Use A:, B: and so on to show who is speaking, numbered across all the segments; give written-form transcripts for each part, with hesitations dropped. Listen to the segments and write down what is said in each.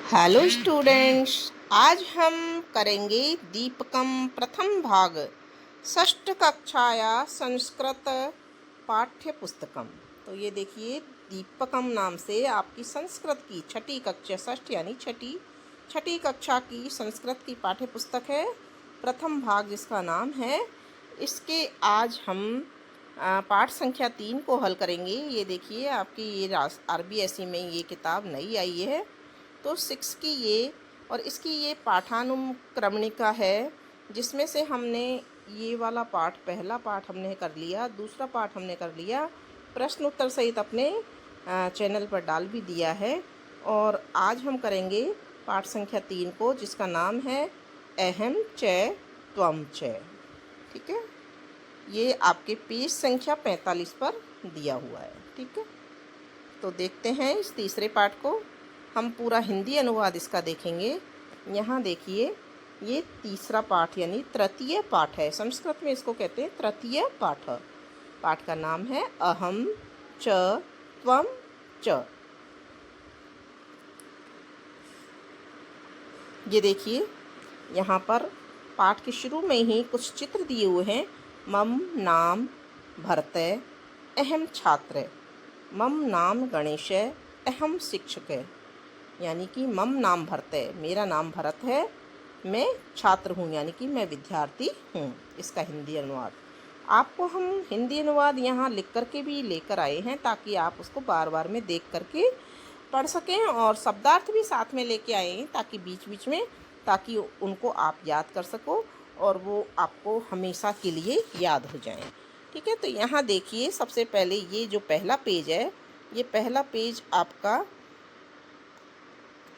A: Hello students, आज हम करेंगे दीपकम प्रथम भाग षष्ठ कक्षाया संस्कृत पाठ्य पुस्तकम। तो ये देखिए, दीपकम नाम से आपकी संस्कृत की छठी कक्षा, षष्ठ यानी छठी कक्षा की संस्कृत की पाठ्य पुस्तक है, प्रथम भाग जिसका नाम है। इसके आज हम पाठ संख्या 3 को हल करेंगे। ये देखिए, आपकी ये RBSE में ये किताब नई आई है, तो 6 की ये और इसकी ये पाठानुक्रमणिका है, जिसमें से हमने ये वाला पाठ, पहला पाठ हमने कर लिया, दूसरा पाठ हमने कर लिया, प्रश्न उत्तर सहित अपने चैनल पर डाल भी दिया है। और आज हम करेंगे पाठ संख्या 3 को, जिसका नाम है अहम च त्वम च। ठीक है, ये आपके पेज संख्या 45 पर दिया हुआ है। ठीक है, तो देखते हैं इस तीसरे पाठ को। हम पूरा हिंदी अनुवाद इसका देखेंगे। यहाँ देखिए, ये तीसरा पाठ यानी तृतीय पाठ है। संस्कृत में इसको कहते हैं तृतीय पाठ। पाठ का नाम है अहम च त्वम च। ये देखिए, यहाँ पर पाठ के शुरू में ही कुछ चित्र दिए हुए हैं। मम नाम भरत, अहम छात्र। मम नाम गणेश, अहम शिक्षक। यानी कि मम नाम भरत है, मेरा नाम भरत है, मैं छात्र हूँ, यानी कि मैं विद्यार्थी हूँ। इसका हिंदी अनुवाद आपको हम हिंदी अनुवाद यहाँ लिख करके भी लेकर आए हैं, ताकि आप उसको बार बार में देख करके पढ़ सकें, और शब्दार्थ भी साथ में लेके आए हैं, ताकि बीच बीच में, ताकि उनको आप याद कर सको और वो आपको हमेशा के लिए याद हो जाएं। ठीक है, तो यहाँ देखिए, सबसे पहले ये जो पहला पेज है, ये पहला पेज आपका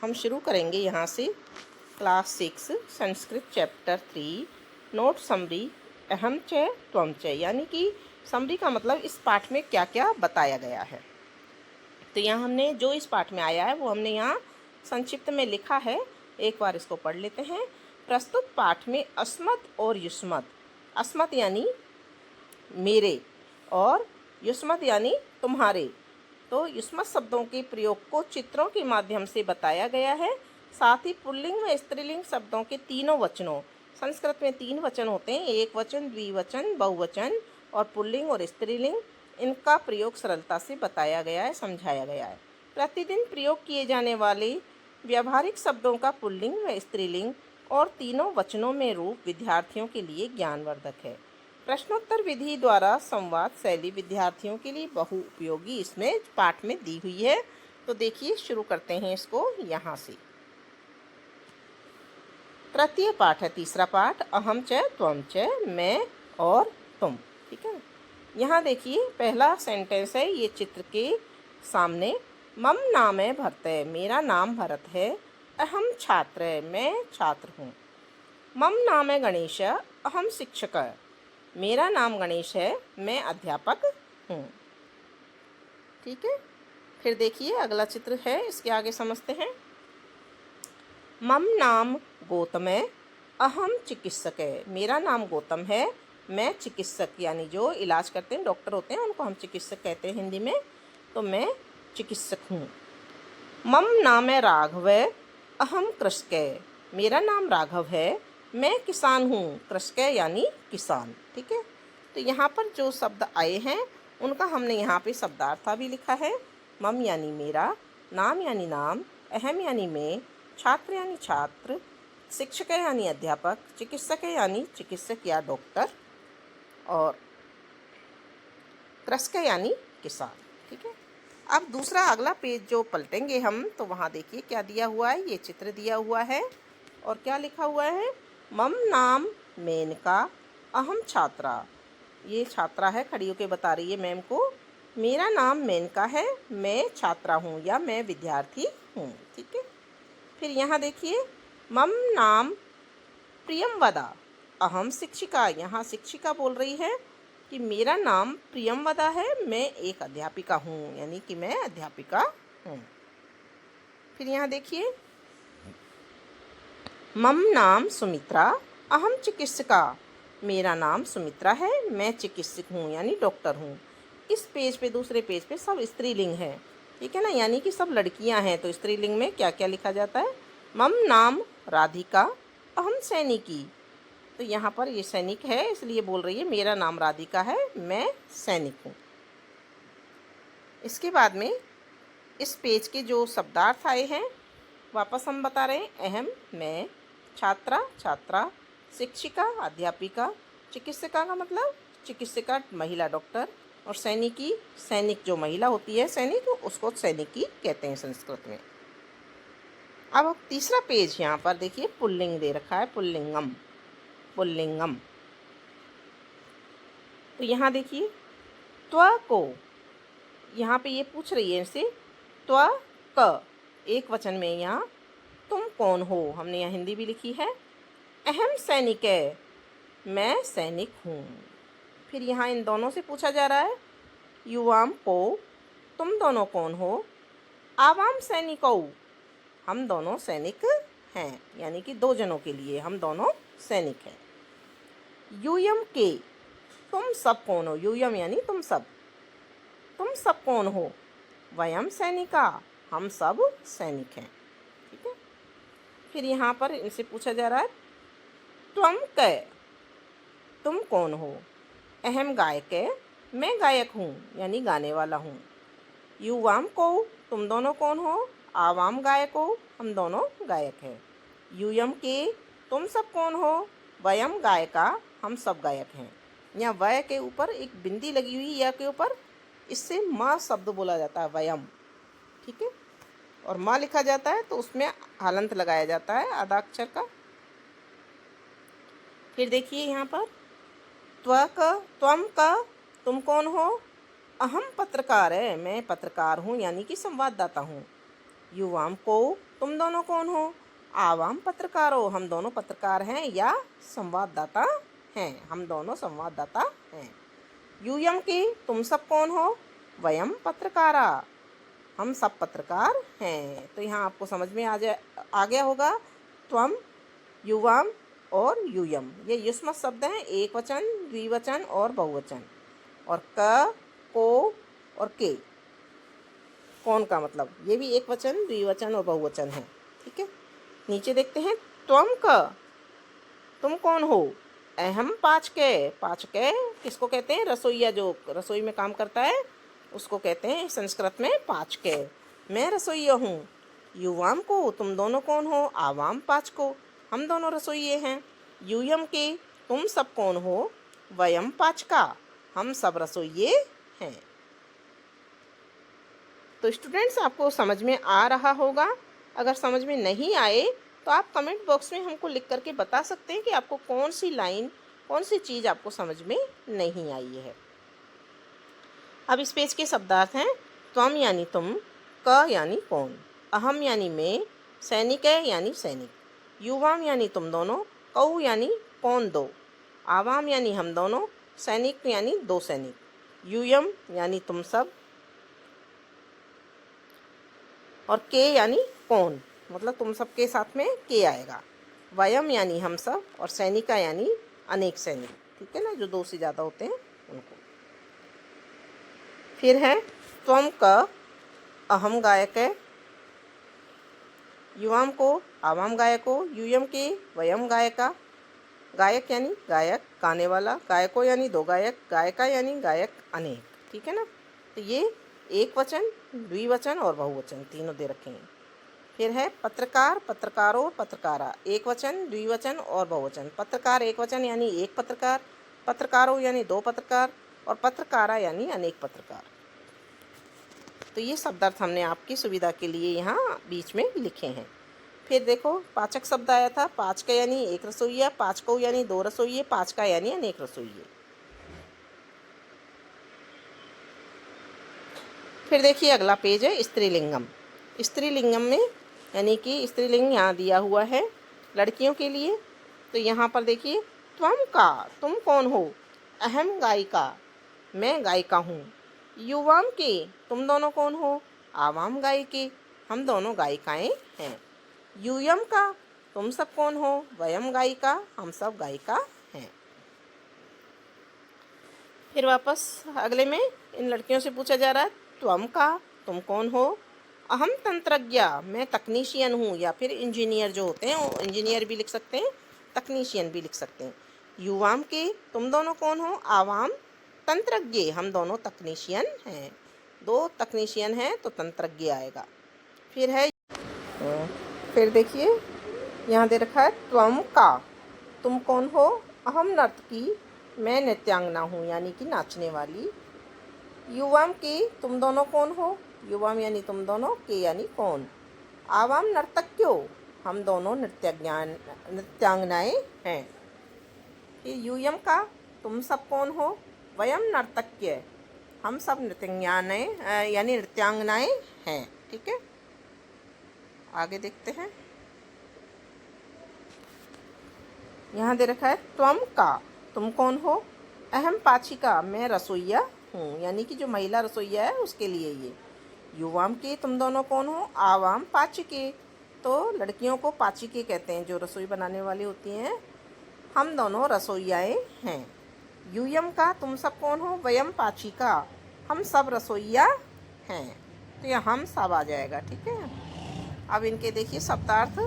A: हम शुरू करेंगे यहाँ से। Class 6 Sanskrit chapter 3 note summary अहम च त्वम च, यानी कि समरी का मतलब इस पाठ में क्या क्या बताया गया है। तो यहाँ हमने जो इस पाठ में आया है वो हमने यहाँ संक्षिप्त में लिखा है। एक बार इसको पढ़ लेते हैं। प्रस्तुत पाठ में अस्मत् और युष्मत्, अस्मत् यानी मेरे और युष्मत् यानी तुम्हारे, तो युष्मत् शब्दों के प्रयोग को चित्रों के माध्यम से बताया गया है। साथ ही पुल्लिंग व स्त्रीलिंग शब्दों के तीनों वचनों, संस्कृत में 3 वचन होते हैं, एक वचन, द्विवचन, बहुवचन और पुल्लिंग और स्त्रीलिंग, इनका प्रयोग सरलता से बताया गया है, समझाया गया है। प्रतिदिन प्रयोग किए जाने वाले व्यावहारिक शब्दों का पुल्लिंग व स्त्रीलिंग और तीनों वचनों में रूप विद्यार्थियों के लिए ज्ञानवर्धक है। प्रश्नोत्तर विधि द्वारा संवाद शैली विद्यार्थियों के लिए बहु उपयोगी इसमें पाठ में दी हुई है। तो देखिए, शुरू करते हैं इसको यहाँ से। तृतीय पाठ है, तीसरा पाठ, अहम च त्वम च, मैं और तुम। ठीक है, यहाँ देखिए, पहला सेंटेंस है ये चित्र के सामने। मम नाम है भरत, मेरा नाम भरत है। अहम छात्र, मैं छात्र हूँ। मम नाम है गणेश, अहम शिक्षक, मेरा नाम गणेश है, मैं अध्यापक हूँ। ठीक है, फिर देखिए अगला चित्र है, इसके आगे समझते हैं। मम नाम गौतम है, अहम चिकित्सक है, मेरा नाम गौतम है, मैं चिकित्सक, यानी जो इलाज करते हैं, डॉक्टर होते हैं, उनको हम चिकित्सक कहते हैं हिंदी में, तो मैं चिकित्सक हूँ। मम नाम है राघव, अहम कृषक है, मेरा नाम राघव है, मैं किसान हूँ, कृषक यानी किसान। ठीक है, तो यहाँ पर जो शब्द आए हैं उनका हमने यहाँ पे शब्दार्थ भी लिखा है। मम यानी मेरा, नाम यानी नाम, अहम यानी मैं, छात्र यानी छात्र, शिक्षक यानी अध्यापक, चिकित्सक यानी चिकित्सक या डॉक्टर, और कृषक यानी किसान। ठीक है, अब दूसरा अगला पेज जो पलटेंगे हम, तो वहाँ देखिए क्या दिया हुआ है, ये चित्र दिया हुआ है और क्या लिखा हुआ है। मम नाम मेनका, अहम छात्रा, ये छात्रा है, खड़ी होके बता रही है मैम को, मेरा नाम मेनका है, मैं छात्रा हूँ या मैं विद्यार्थी हूँ। ठीक है, फिर यहाँ देखिए, मम नाम प्रियमवदा, अहम शिक्षिका, यहाँ शिक्षिका बोल रही है कि मेरा नाम प्रियमवदा है, मैं एक अध्यापिका हूँ, यानी कि मैं अध्यापिका हूँ। फिर यहाँ देखिए, मम नाम सुमित्रा, अहम चिकित्सिका, मेरा नाम सुमित्रा है, मैं चिकित्सक हूँ यानी डॉक्टर हूँ। इस पेज पे, दूसरे पेज पे सब स्त्रीलिंग है। ठीक है ना, यानी कि सब लड़कियां हैं। तो स्त्रीलिंग में क्या क्या लिखा जाता है? मम नाम राधिका अहम सैनिकी। तो यहाँ पर ये सैनिक है इसलिए बोल रही है मेरा नाम राधिका है, मैं सैनिक हूँ। इसके बाद में इस पेज के जो शब्दार्थ आए हैं वापस हम बता रहे हैं। अहम मैं, छात्रा छात्रा, शिक्षिका अध्यापिका, चिकित्सिका का मतलब चिकित्सिका महिला डॉक्टर, और सैनिकी सैनिक जो महिला होती है सैनिक, उसको सैनिकी कहते हैं संस्कृत में। अब तीसरा पेज यहाँ पर देखिए पुल्लिंग दे रखा है, पुल्लिंगम पुल्लिंगम। तो यहाँ देखिए त्व को, यहाँ पे ये पूछ रही है इनसे त्व क, एक वचन में यहाँ तुम कौन हो, हमने यहाँ हिंदी भी लिखी है। अहम सैनिक है, मैं सैनिक हूँ। फिर यहाँ इन दोनों से पूछा जा रहा है युवाम को, तुम दोनों कौन हो। आवाम सैनिकौ, हम दोनों सैनिक हैं, यानी कि दो जनों के लिए हम दोनों सैनिक हैं। यूयम के, तुम सब कौन हो। यूयम यानी तुम सब कौन हो। वयम सैनिका, हम सब सैनिक हैं। ठीक है। फिर यहाँ पर इनसे पूछा जा रहा है त्वम कै, तुम कौन हो। अहम गायक है, मैं गायक हूँ यानी गाने वाला हूँ। युवाम को, तुम दोनों कौन हो। आवाम गायक हो, हम दोनों गायक हैं। यूयम के, तुम सब कौन हो। वयम गायका, हम सब गायक हैं। यहाँ वय के ऊपर एक बिंदी लगी हुई या के ऊपर, इससे माँ शब्द बोला जाता है वयम। ठीक है। और माँ लिखा जाता है तो उसमें हलंत लगाया जाता है आधा अक्षर का। फिर देखिए यहाँ पर त्वम का, तुम कौन हो। अहम पत्रकार है, मैं पत्रकार हूँ यानी कि संवाददाता हूँ। युवाम को, तुम दोनों कौन हो। आवाम पत्रकार हो, हम दोनों पत्रकार हैं या संवाददाता हैं, हम दोनों संवाददाता हैं। यूयम के, तुम सब कौन हो। वयम पत्रकारा, हम सब पत्रकार हैं। तो यहाँ आपको समझ में आ गया होगा त्वम, युवाम और यूयम ये युष्मत शब्द हैं, एक वचन द्विवचन और बहुवचन। और क, को और के, कौन का मतलब ये भी एक वचन द्विवचन और बहुवचन है। ठीक है। नीचे देखते हैं त्वम क, तुम कौन हो। अहम पाचके, पाचके किसको कहते हैं, रसोईया जो रसोई में काम करता है उसको कहते हैं संस्कृत में पाचके, मैं रसोईया हूँ। युवाम को, तुम दोनों कौन हो। आवाम पाचको, हम दोनों रसोइये हैं। यूयम के, तुम सब कौन हो। वयम पाचका, हम सब रसोइये हैं। तो स्टूडेंट्स आपको समझ में आ रहा होगा। अगर समझ में नहीं आए तो आप कमेंट बॉक्स में हमको लिख करके बता सकते हैं कि आपको कौन सी लाइन, कौन सी चीज़ आपको समझ में नहीं आई है। अब इस पेज के शब्दार्थ हैं त्वम यानी तुम, क यानी कौन, अहम यानी मैं, सैनिक है यानी सैनिक, युवाम यानी तुम दोनों, कौ यानी कौन दो, आवाम यानी हम दोनों, सैनिक यानी दो सैनिक, यूयम यानी तुम सब, और के यानी कौन, मतलब तुम सब के साथ में के आएगा। वयम यानी हम सब, और सैनिका यानी अनेक सैनिक। ठीक है ना, जो दो से ज़्यादा होते हैं उनको। फिर है त्वम का, अहम गायक है। युवाम को, आवाम गायक हो। यूयम के, वयम गायका, गायक यानी गायक गाने वाला, गायको यानी दो गायक, गायका यानी गायक अनेक। ठीक है ना। तो ये एक वचन द्विवचन और बहुवचन तीनों दे रखे हैं। फिर है पत्रकार, पत्रकारों, पत्रकारा, एक वचन द्विवचन और बहुवचन। पत्रकार एक वचन यानी एक पत्रकार, पत्रकारों यानी दो पत्रकार, और पत्रकारा यानी अनेक पत्रकार। तो ये शब्दार्थ हमने आपकी सुविधा के लिए यहाँ बीच में लिखे हैं। फिर देखो पाचक शब्द आया था, पाचका यानी एक रसोइया, पाचको यानी दो रसोइये, पाचका यानी अनेक रसोइये। फिर देखिए अगला पेज है स्त्रीलिंगम। स्त्रीलिंगम में यानी कि स्त्रीलिंग यहाँ दिया हुआ है लड़कियों के लिए। तो यहाँ पर देखिए त्वम का, तुम कौन हो। अहम गायिका, मैं गायिका हूँ। युवाम के, तुम दोनों कौन हो। आवाम गायिके, हम दोनों गायिकाएं हैं। यूयम का, तुम सब कौन हो। वयम गायिका, हम सब गायिका हैं। फिर वापस अगले में इन लड़कियों से पूछा जा रहा है त्वम का, तुम कौन हो? अहम तंत्रज्ञा, मैं तकनीशियन हूँ, या फिर इंजीनियर जो होते हैं वो इंजीनियर भी लिख सकते हैं, तकनीशियन भी लिख सकते हैं। युवाम के, तुम दोनों कौन हो? आवाम तंत्रज्ञ, हम दोनों तकनीशियन हैं। दो तकनीशियन हैं तो तंत्रज्ञ आएगा। फिर है फिर देखिए यहाँ दे रखा है त्वम का, तुम कौन हो? अहम नर्तकी, मैं नृत्यांगना हूँ, यानी कि नाचने वाली। युवाम के, तुम दोनों कौन हो? युवाम यानी तुम दोनों, के यानी कौन। आवाम नर्तक्यो, हम दोनों नृत्यांगनाएं हैं। फिर यूयम का, तुम सब कौन हो? वयम नर्तक्य, हम सब नृत्यांगनाएं यानी नृत्यांगनाएं हैं। ठीक है, आगे देखते हैं। यहाँ दे रखा है त्वम का, तुम कौन हो? अहम पाचिका, मैं रसोइया हूँ, यानी कि जो महिला रसोइया है उसके लिए ये। युवाम के, तुम दोनों कौन हो? आवाम पाचिके, तो लड़कियों को पाचिके कहते हैं जो रसोई बनाने वाली होती हैं। हम दोनों रसोइयाएँ हैं। यूयम का, तुम सब कौन हो? वयम पाचिका, हम सब रसोइया हैं। तो यह हम सब आ जाएगा। ठीक है, अब इनके देखिए शब्दार्थ।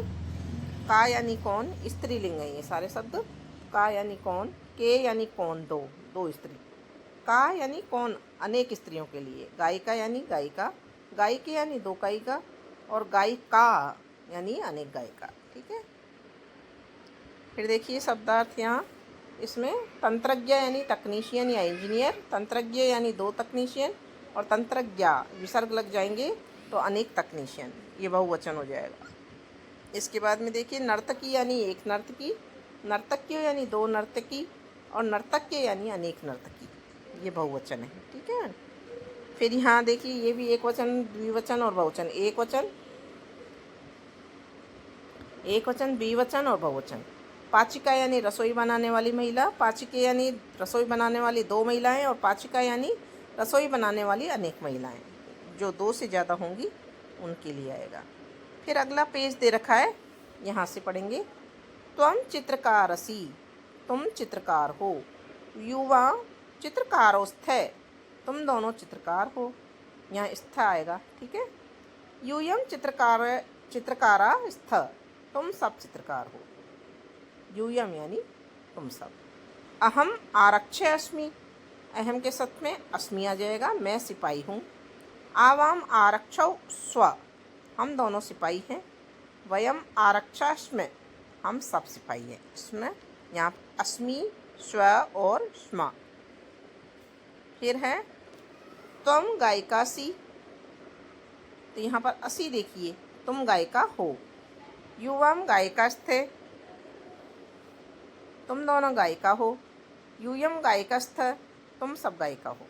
A: का यानी कौन, स्त्रीलिंग है ये सारे शब्द। का यानी कौन, के यानी कौन, दो, दो स्त्री। का यानी कौन, अनेक स्त्रियों के लिए। गायिका यानी गायिका, गायिके यानी दो गायिका, और गायिका यानी अनेक गायिका। ठीक है, फिर देखिए शब्दार्थ यहाँ इसमें तंत्रज्ञ यानी तकनीशियन या इंजीनियर, तंत्रज्ञ यानी दो तकनीशियन, और तंत्रज्ञ विसर्ग लग जाएंगे तो अनेक तकनीशियन, ये बहुवचन हो जाएगा। इसके बाद में देखिए नर्तकी यानी एक नर्तकी, नर्तक्य यानी दो नर्तकी, और नर्तक्य यानी अनेक नर्तकी, ये बहुवचन है। ठीक है, फिर यहाँ देखिए ये भी एक वचन, द्विवचन और बहुवचन। एक वचन, द्विवचन और बहुवचन। पाचिका यानी रसोई बनाने वाली महिला, पाचिके यानी रसोई बनाने वाली दो महिलाएं, और पाचिका यानी रसोई बनाने वाली अनेक महिलाएं, जो दो से ज़्यादा होंगी उनके लिए आएगा। फिर अगला पेज दे रखा है, यहाँ से पढ़ेंगे। त्वम चित्रकारसी, तुम चित्रकार हो। युवा चित्रकारोस्थ, तुम दोनों चित्रकार हो, यहाँ स्थ आएगा। ठीक है, यूयम चित्रकारा स्थ, तुम सब चित्रकार हो। यूयम यानी तुम सब। अहम आरक्षे अस्मि, अहम के साथ में अस्मि आ जाएगा, मैं सिपाही हूँ। आवाम आरक्षौ स्व, हम दोनों सिपाही हैं। वयम आरक्षास्म, हम सब सिपाही हैं। इसमें यहाँ अस्मि, स्व और स्म। फिर है तुम गायिकासी, तो यहाँ पर असी देखिए, तुम गायिका हो। युवम गायिकास्थे, तुम दोनों गायिका हो। यूयम गायिकास्थ, तुम सब गायिका हो।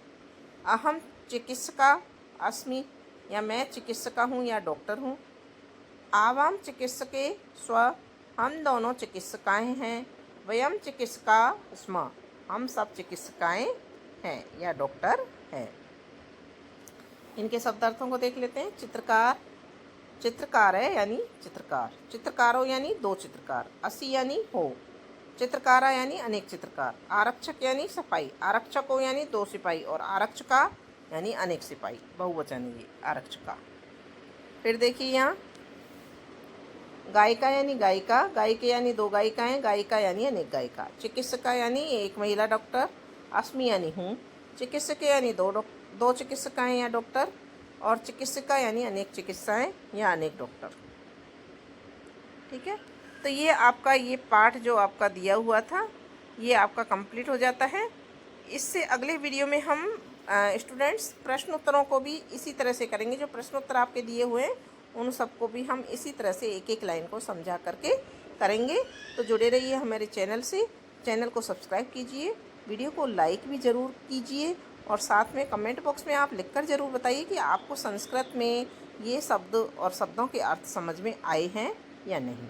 A: अहम चिकित्सका अस्मि, या मैं चिकित्सका हूँ या डॉक्टर हूँ। आवाम चिकित्सके स्व, हम दोनों चिकित्सकाएँ हैं। वयम चिकित्सका स्म, हम सब चिकित्सकाएँ हैं या डॉक्टर हैं। इनके शब्दार्थों को देख लेते हैं। चित्रकार, चित्रकार है यानी चित्रकार। चित्रकारो यानी दो चित्रकार। असी यानी हो। चित्रकारा यानी अनेक चित्रकार। आरक्षक यानी सिपाही। आरक्षको यानी दो सिपाही, और आरक्षका यानी अनेक सिपाही, बहुवचन ये आरक्षका। फिर देखिए यहाँ गायिका यानी गायिका, गायिके यानी दो गायिकाएं, गायिका यानी अनेक गायिका। चिकित्सका यानी एक महिला डॉक्टर। अस्मि यानी हूँ। चिकित्सक यानी दो चिकित्सकाएं या डॉक्टर, और चिकित्सिका यानी अनेक चिकित्साएं या अनेक डॉक्टर। ठीक है, तो ये आपका ये पाठ जो आपका दिया हुआ था ये आपका कंप्लीट हो जाता है। इससे अगले वीडियो में हम स्टूडेंट्स प्रश्न उत्तरों को भी इसी तरह से करेंगे। जो प्रश्न उत्तर आपके दिए हुए हैं उन सबको भी हम इसी तरह से एक एक लाइन को समझा करके करेंगे। तो जुड़े रहिए हमारे चैनल से। चैनल को सब्सक्राइब कीजिए, वीडियो को लाइक भी ज़रूर कीजिए, और साथ में कमेंट बॉक्स में आप लिखकर ज़रूर बताइए कि आपको संस्कृत में ये शब्द और शब्दों के अर्थ समझ में आए हैं या नहीं।